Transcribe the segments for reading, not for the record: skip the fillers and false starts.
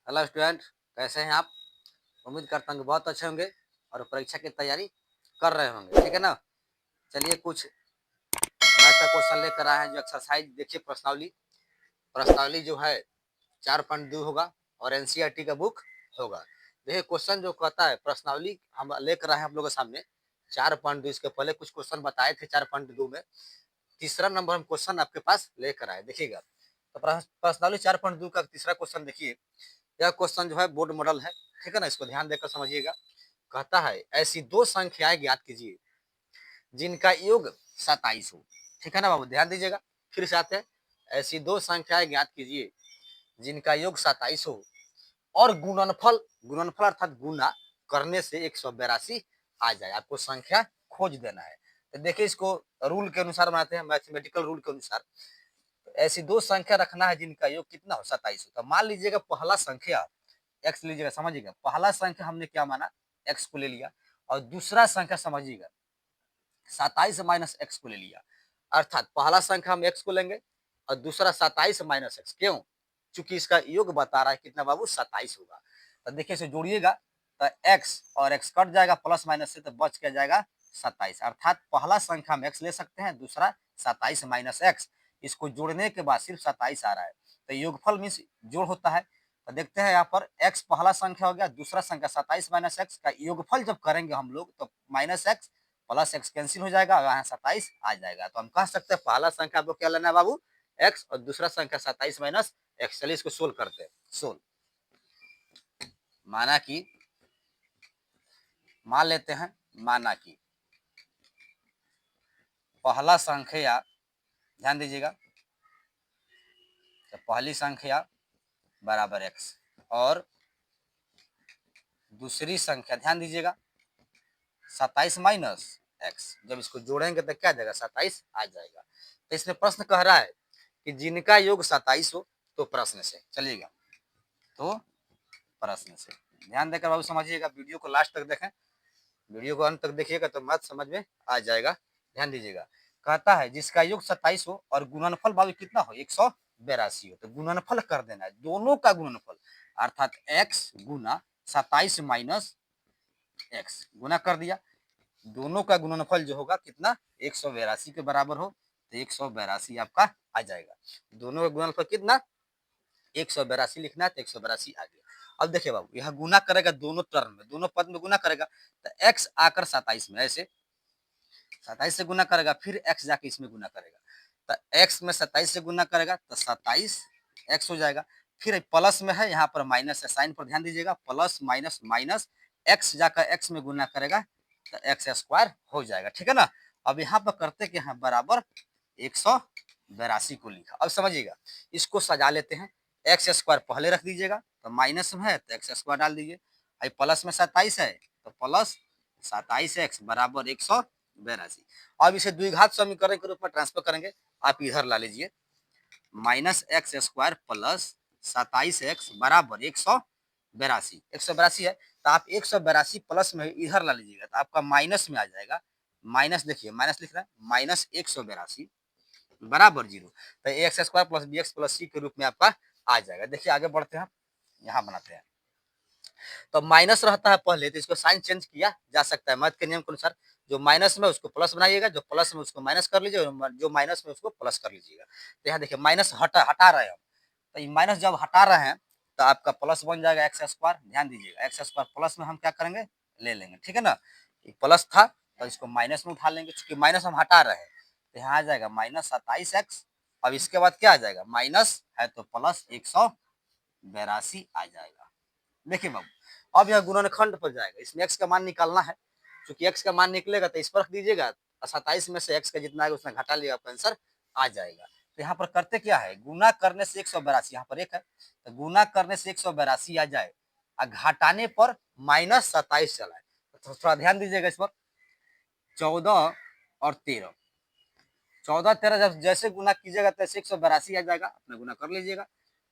Hello student, कैसे हैं आप? उम्मीद करता हूँ कि बहुत अच्छे होंगे और परीक्षा की तैयारी कर रहे होंगे। ठीक है ना? चलिए कुछ मैथ का क्वेश्चन लेकर आए हैं। जो एक्सरसाइज देखिए, प्रश्नावली प्रश्नावली जो है 4.2 होगा और एनसीईआरटी का बुक होगा। देखिए क्वेश्चन जो कहता है, प्रश्नावली हम लेकर आए हैं आप लोगों के सामने 4.2। इसके पहले कुछ क्वेश्चन बताए थे 4.2 में। तीसरा नंबर हम क्वेश्चन आपके पास लेकर आए, देखिएगा। तो प्रश्नावली 4.2 का तीसरा क्वेश्चन देखिए। यह क्वेश्चन जो है बोर्ड मॉडल है। ठीक है ना? इसको ध्यान देकर समझिएगा। कहता है ऐसी दो संख्याएं ज्ञात कीजिए जिनका योग 27 हो। ठीक है ना बाबू, ध्यान दीजिएगा। फिर से आते हैं। ऐसी दो संख्याएं ज्ञात कीजिए जिनका योग 27 हो और गुणनफल, गुणनफल अर्थात गुना करने से 182 आ जाए। आपको संख्या खोज देना है। तो देखिए इसको रूल के अनुसार बनाते हैं, मैथमेटिकल रूल के अनुसार। तो ऐसी दो संख्या रखना है जिनका योग कितना हो, 27 हो। तो मान लीजिएगा पहला संख्या एक्स लीजिएगा, समझिएगा। पहला संख्या हमने क्या माना, एक्स को ले लिया। और दूसरा संख्या समझिएगा 27 माइनस एक्स को ले लिया। अर्थात पहला संख्या हम एक्स को लेंगे और दूसरा 27 माइनस एक्स। क्यों? चूंकि इसका योग बता रहा है कितना बाबू, 27 होगा। तो देखिए इसे जोड़िएगा तो एक्स और एक्स कट जाएगा प्लस माइनस से, तो बच के जाएगा 27। अर्थात पहला संख्या हम एक्स ले सकते हैं, दूसरा 27 माइनस एक्स। इसको जोड़ने के बाद सिर्फ 27 आ रहा है। तो योगफल मीन्स जोड़ होता है। तो देखते हैं यहाँ पर x पहला संख्या हो गया, दूसरा संख्या 27 माइनस एक्स का योगफल जब करेंगे हम लोग तो minus x plus x cancel हो जाएगा, यहाँ 27 आ जाएगा। तो हम कह सकते हैं पहला संख्या आपको क्या लेना है बाबू, x, और दूसरा संख्या 27 माइनस एक्स। चलिए इसको सोल्व करते हैं। सोल्व माना कि, मान लेते हैं, माना कि पहला संख्या, ध्यान दीजिएगा, तो पहली संख्या बराबर x और दूसरी संख्या ध्यान दीजिएगा 27 माइनस एक्स। जब इसको जोड़ेंगे तो क्या जाएगा, 27 आ जाएगा। तो इसमें प्रश्न कह रहा है कि जिनका योग 27 हो। तो प्रश्न से चलिएगा, तो प्रश्न से ध्यान देकर बाबू समझिएगा। वीडियो को लास्ट तक देखें, वीडियो को अंत तक देखिएगा तो मत समझ में आ जाएगा। ध्यान दीजिएगा। कहता है जिसका योग 27 हो और गुणनफल बाबू कितना हो, 182 हो। तो गुणनफल कर देना है, दोनों का गुणनफल। अर्थात x गुना 27 माइनस एक्स गुना कर दिया। दोनों का गुणनफल जो होगा कितना, 182 के बराबर हो। तो 182 आपका आ जाएगा। दोनों का गुणनफल कितना, 182 लिखना है, तो 182 आ गया। अब देखिए बाबू, यहाँ गुना करेगा दोनों टर्म में, दोनों पद में गुना करेगा। तो x आकर 27 में, ऐसे 27 से गुना करेगा, फिर x जाके इसमें गुना करेगा। तो x में 27 से गुना करेगा तो 27 x हो जाएगा। फिर प्लस में है, यहाँ पर माइनस है, साइन पर ध्यान दीजिएगा। प्लस माइनस माइनस x जाकर x में गुना करेगा तो एक्स स्क्वायर हो जाएगा। ठीक है ना? अब यहाँ पर करते कि हाँ बराबर 182 को लिखा। अब समझिएगा, इसको सजा लेते हैं। एक्स स्क्वायर पहले रख दीजिएगा, तो माइनस में है तो एक्स स्क्वायर डाल दीजिए। अभी प्लस में 27 है तो प्लस 27 एक्स बराबर 182। अब इसे द्विघात समीकरण के रूप में ट्रांसफर करेंगे। आप इधर ला लीजिए, minus x square plus 27 x बराबर 182। 182 है तो आप 182 प्लस में इधर ला लीजिएगा तो आपका माइनस में आ जाएगा। माइनस देखिए, माइनस लिख रहा है, माइनस 182 बराबर 0। तो x square plus b x plus c के रूप में आपका आ जाएगा। देखिए आगे बढ़ते हैं, यहाँ बनाते हैं। तो माइनस रहता है पहले, तो इसको साइन चेंज किया जा सकता है मैथ के नियम के अनुसार। जो माइनस में उसको प्लस बनाइएगा, जो प्लस में उसको माइनस कर लीजिए, जो माइनस में उसको प्लस कर लीजिएगा। तो यहाँ देखिए माइनस हटा रहे हैं हम। तो माइनस जब हटा रहे हैं तो आपका प्लस बन जाएगा एक्स स्क्वायर। ध्यान दीजिएगा, एक्स स्क्वायर प्लस में हम क्या करेंगे, ले लेंगे। ठीक है ना? प्लस था तो इसको माइनस में उठा लेंगे, क्योंकि माइनस हम हटा रहे हैं। तो यहाँ आ जाएगा माइनस 27 एक्स। अब इसके बाद क्या आ जाएगा, माइनस है तो प्लस 182 आ जाएगा। देखिए बाबू, अब यह गुणनखंड पर जाएगा, इसमें x का मान निकालना है। क्योंकि x का मान निकलेगा तो इस पर रख दीजिएगा, 27 में से x का जितना आएगा उसमें घटा लिया, आपका आंसर आ जाएगा। तो यहाँ पर करते क्या है, गुना करने से 182, यहाँ पर एक है तो गुना करने से 182 आ जाए और घटाने पर माइनस 27 चला है। तो थोड़ा ध्यान दीजिएगा इस पर। 14 और 13, 14 13 जब जैसे गुना कीजिएगा तैसे 182 आ जाएगा। अपना गुना कर लीजिएगा।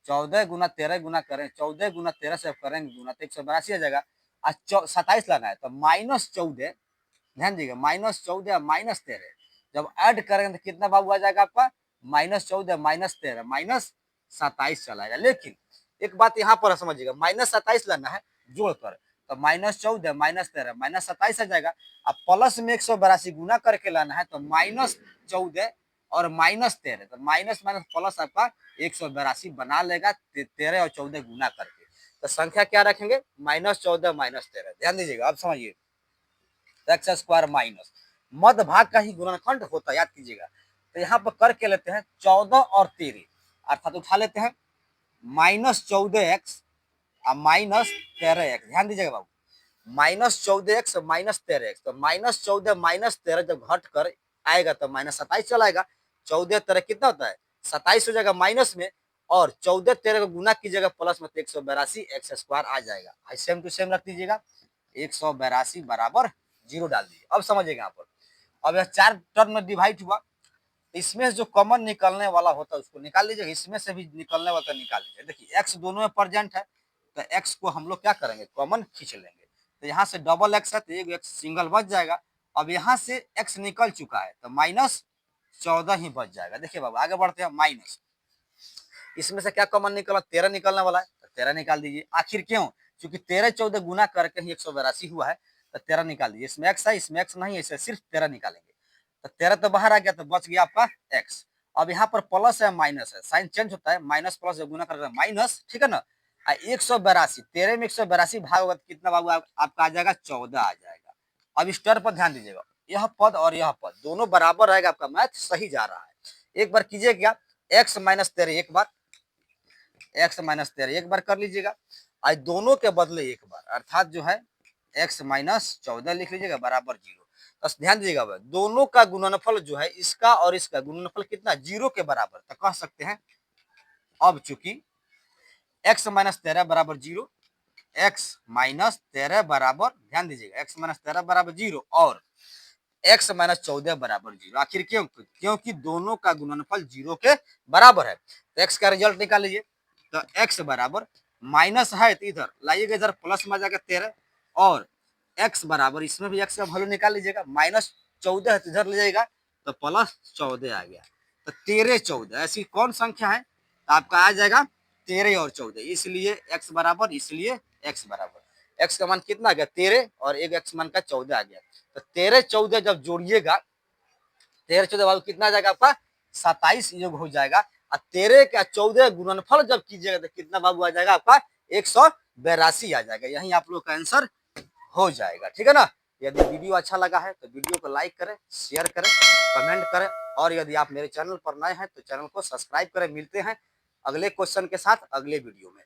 14 गुना 13 गुना करें, 14 गुना 13 से करेंगे गुना तो 182 आ जाएगा। 27 लाना है तो -14, ध्यान दीजिएगा, -14 -13 जब ऐड करेंगे तो कितना बाबू आ जाएगा आपका, -14 -13 -27 चलाएगा। लेकिन एक बात यहाँ पर समझिएगा, -27 लाना है जोड़कर, तो -14 -13 -27 आ जाएगा। अब प्लस में 182 गुना करके लाना है तो -14 और -13, तो माइनस माइनस प्लस आपका 182 बना लेगा 13 और 14 गुना करके। तो संख्या क्या रखेंगे, -14 -13। ध्यान दीजिएगा, अब समझिए, एक्स स्क्वायर माइनस मध्य भाग का ही गुणनखंड होता है, याद कीजिएगा। तो यहाँ पर करके लेते हैं 14 और 13, अर्थात उठा लेते हैं -14x और -13x। ध्यान दीजिएगा बाबू, -14x -13x, तो -14 -13 जब घट कर आएगा तो -27 चला आएगा। 14 13 कितना होता है 27 हो जाएगा माइनस में, और 14 13 को गुना कीजिएगा प्लस में, तो 182 एक्स स्क्वायर आ जाएगा। सेम टू सेम रख दीजिएगा, 182 बराबर 0 डाल दीजिए। अब समझिएगा यहाँ पर, अब यह 4 टर्म में डिवाइड हुआ, इसमें जो कॉमन निकलने वाला होता है उसको निकाल लीजिए, इसमें से भी निकलने वाला निकाल लीजिए। देखिए एक्स दोनों में प्रेजेंट है, तो एक्स को हम लोग क्या करेंगे, कॉमन खींच लेंगे। तो यहाँ से डबल एक्स है तो एक एक्स सिंगल बच जाएगा। अब यहाँ से एक्स निकल चुका है तो -14 ही बच जाएगा। देखिए बाबा आगे बढ़ते हैं, माइनस इसमें से क्या कॉमन निकला, 13 निकलने वाला है, तो 13 निकाल दीजिए। आखिर क्यों, क्योंकि 13 14 गुना करके ही 182 हुआ है, तो 13 निकाल दीजिए। इसमें एक्स है, इसमें एक्स नहीं है, इसे सिर्फ 13 निकालेंगे। तो 13 तो बाहर आ गया, तो बच गया आपका एक्स। अब यहाँ पर प्लस है माइनस है, साइन चेंज होता है, माइनस प्लस जब गुना करके माइनस, ठीक है ना। 182 13 में 182 भाग होगा तो कितना बाबू आपका आ जाएगा 14 आ जाएगा। अब इस टर्म पर ध्यान दीजिएगा, यह पद और यह पद दोनों बराबर रहेगा, आपका मैथ सही जा रहा है। एक बार कीजिए क्या, एक्स माइनस 13 एक बार, एक्स माइनस 13 एक बार कर लीजिएगा, आज दोनों के बदले एक बार, अर्थात जो है एक्स माइनस 14 लिख लीजिएगा बराबर 0। बस ध्यान दीजिएगा, दोनों का गुणनफल जो है इसका और इसका गुणनफल कितना 0 के बराबर, तो कह सकते हैं अब चूंकि एक्स माइनस 13 बराबर 0, एक्स माइनस 13 बराबर, ध्यान दीजिएगा एक्स माइनस 13 बराबर 0 और एक्स माइनस 14 बराबर 0। आखिर क्यों, क्योंकि दोनों का गुणनफल 0 के बराबर है। तो एक्स का रिजल्ट निकाल लीजिए, तो एक्स बराबर माइनस है तो इधर लाइएगा, इधर प्लस में आ जाएगा 13, और एक्स बराबर इसमें भी एक्स का वैल्यू निकाल लीजिएगा, -14 है तो इधर ले जाएगा तो +14 आ गया। तो 13 14 ऐसी कौन संख्या है, तो आपका आ जाएगा 13 और 14, इसलिए एक्स बराबर, इसलिए एक्स बराबर, एक्स का मान कितना आ गया 13 और एक एक्स मान का 14 आ गया। तो 13 14 जब जोड़िएगा, 13 14 बाबू कितना आ जाएगा आपका 27 योग हो जाएगा, और 13 का 14 गुणनफल जब कीजिएगा तो कितना बाबू आ जाएगा आपका 182 आ जाएगा। यही आप लोग का आंसर हो जाएगा, ठीक है ना। यदि वीडियो अच्छा लगा है तो वीडियो को लाइक करें, शेयर करें, कमेंट करें, और यदि आप मेरे चैनल पर नए हैं तो चैनल को सब्सक्राइब करें। मिलते हैं अगले क्वेश्चन के साथ अगले वीडियो में।